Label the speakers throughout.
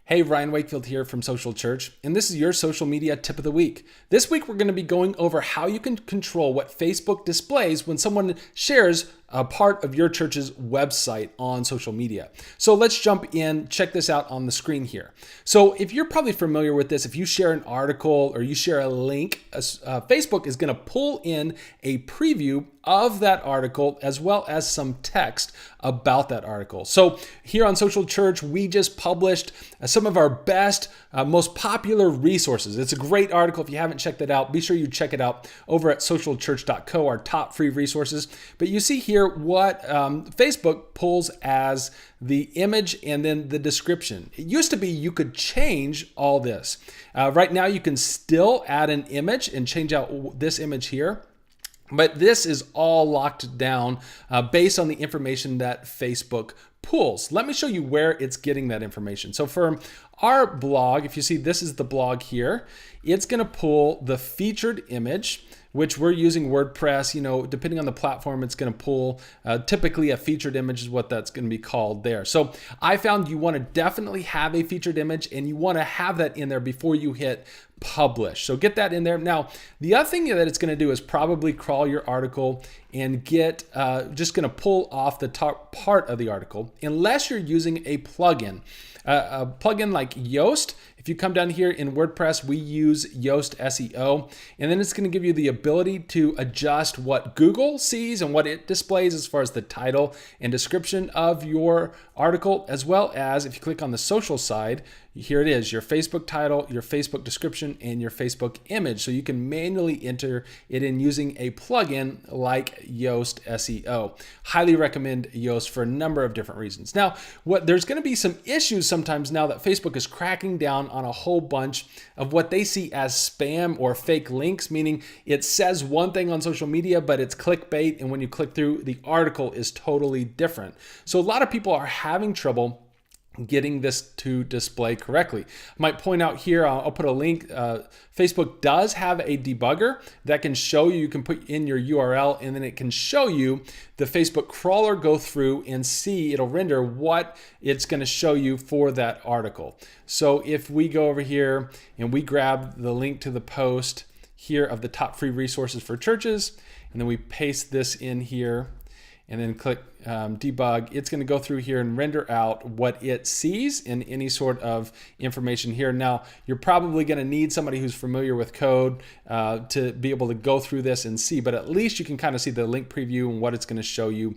Speaker 1: Hey, Ryan Wakefield here from Social Church, and this is your social media tip of the week. This week, we're going to be going over how you can control what Facebook displays when someone shares a part of your church's website on social media. So let's jump in, check this out on the screen here. So if you're probably familiar with this, if you share an article or you share a link, Facebook is going to pull in a preview of that article as well as some text about that article. So here on Social Church, we just published some of our best, most popular resources. It's a great article. If you haven't checked it out, be sure you check it out over at socialchurch.co, our top free resources. But you see here what Facebook pulls as the image and then the description. It used to be you could change all this. Right now, you can still add an image and change out this image here. But this is all locked down based on the information that Facebook pulls. Let me show you where it's getting that information. So for our blog, if you see this is the blog here, it's going to pull the featured image, which we're using WordPress. You know, depending on the platform, it's going to pull typically a featured image is what that's going to be called there. So I found you want to definitely have a featured image and you want to have that in there before you hit publish. So get that in there. Now, the other thing that it's going to do is probably crawl your article and get just going to pull off the top part of the article, unless you're using a plugin. A plugin like Yoast. If you come down here in WordPress, we use Yoast SEO, and then it's going to give you the ability to adjust what Google sees and what it displays as far as the title and description of your article, as well as if you click on the social side, here it is, your Facebook title, your Facebook description, and your Facebook image. So you can manually enter it in using a plugin like Yoast SEO. Highly recommend Yoast for a number of different reasons. Now, there's going to be some issues sometimes now that Facebook is cracking down on a whole bunch of what they see as spam or fake links, meaning it says one thing on social media, but it's clickbait, and when you click through, the article is totally different. So a lot of people are having trouble getting this to display correctly. I might point out here, I'll put a link. Facebook does have a debugger that can show you can put in your URL, and then it can show you the Facebook crawler go through and see, it'll render what it's going to show you for that article. So if we go over here and we grab the link to the post here of the top free resources for churches, and then we paste this in here, and then click debug, it's going to go through here and render out what it sees in any sort of information here. Now, you're probably going to need somebody who's familiar with code to be able to go through this and see, but at least you can kind of see the link preview and what it's going to show you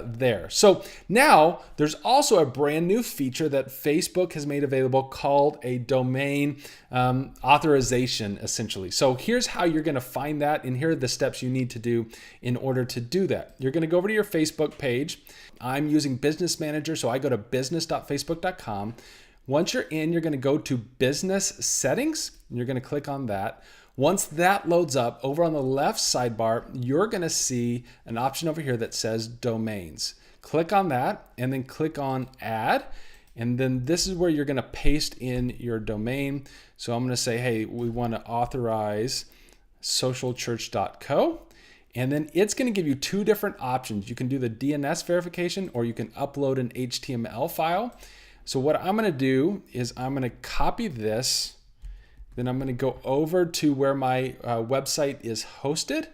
Speaker 1: there. So now there's also a brand new feature that Facebook has made available called a domain authorization, essentially. So here's how you're going to find that, and here are the steps you need to do in order to do that. You're going to go over to your Facebook page. I'm using Business Manager, so I go to business.facebook.com. Once you're in, you're going to go to Business Settings, and you're going to click on that. Once that loads up, over on the left sidebar, you're going to see an option over here that says Domains. Click on that, and then click on Add. And then this is where you're going to paste in your domain. So I'm going to say, hey, we want to authorize socialchurch.co. And then it's going to give you two different options. You can do the DNS verification, or you can upload an HTML file. So what I'm going to do is I'm going to copy this. Then I'm going to go over to where my website is hosted.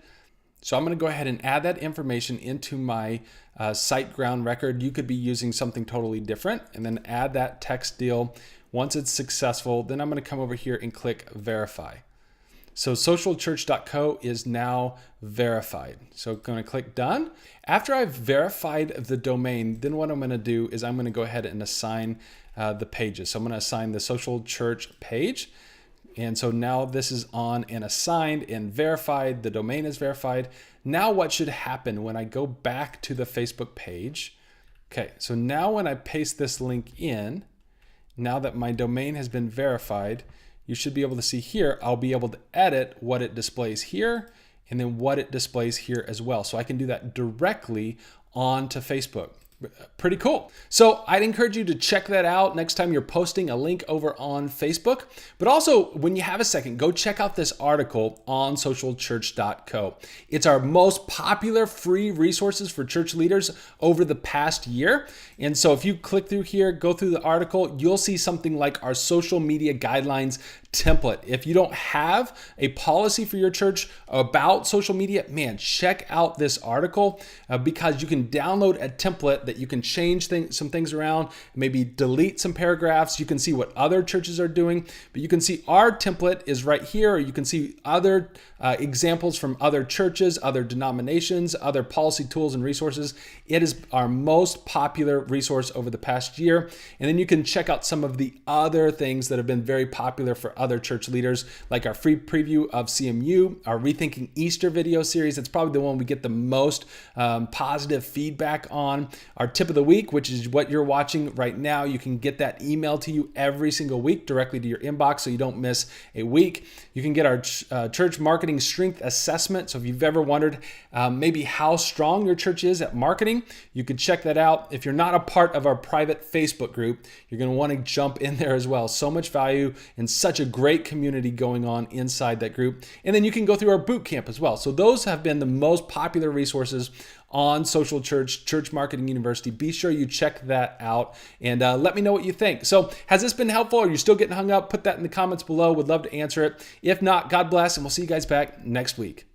Speaker 1: So I'm going to go ahead and add that information into my SiteGround record. You could be using something totally different, and then add that text deal. Once it's successful, then I'm going to come over here and click verify. So socialchurch.co is now verified. So I'm going to click done. After I've verified the domain, then what I'm going to do is I'm going to go ahead and assign the pages. So I'm going to assign the Social Church page. And so now this is on and assigned and verified. The domain is verified. Now what should happen when I go back to the Facebook page? Okay, so now when I paste this link in, now that my domain has been verified, you should be able to see here, I'll be able to edit what it displays here and then what it displays here as well. So I can do that directly onto Facebook. Pretty cool. So I'd encourage you to check that out next time you're posting a link over on Facebook. But also, when you have a second, go check out this article on socialchurch.co. It's our most popular free resources for church leaders over the past year. And so if you click through here, go through the article, you'll see something like our social media guidelines template. If you don't have a policy for your church about social media, man, check out this article because you can download a template that you can change some things around, maybe delete some paragraphs. You can see what other churches are doing, but you can see our template is right here, or you can see other examples from other churches, other denominations, other policy tools and resources. It is our most popular resource over the past year. And then you can check out some of the other things that have been very popular for other church leaders, like our free preview of CMU, our Rethinking Easter video series. It's probably the one we get the most positive feedback on. Our tip of the week, which is what you're watching right now. You can get that emailed to you every single week directly to your inbox so you don't miss a week. You can get our church marketing strength assessment. So if you've ever wondered maybe how strong your church is at marketing, you could check that out. If you're not a part of our private Facebook group, you're going to want to jump in there as well. So much value and such a great community going on inside that group. And then you can go through our boot camp as well. So those have been the most popular resources on Social Church, Church Marketing University. Be sure you check that out and let me know what you think. So has this been helpful? Are you still getting hung up? Put that in the comments below. Would love to answer it. If not, God bless, and we'll see you guys back next week.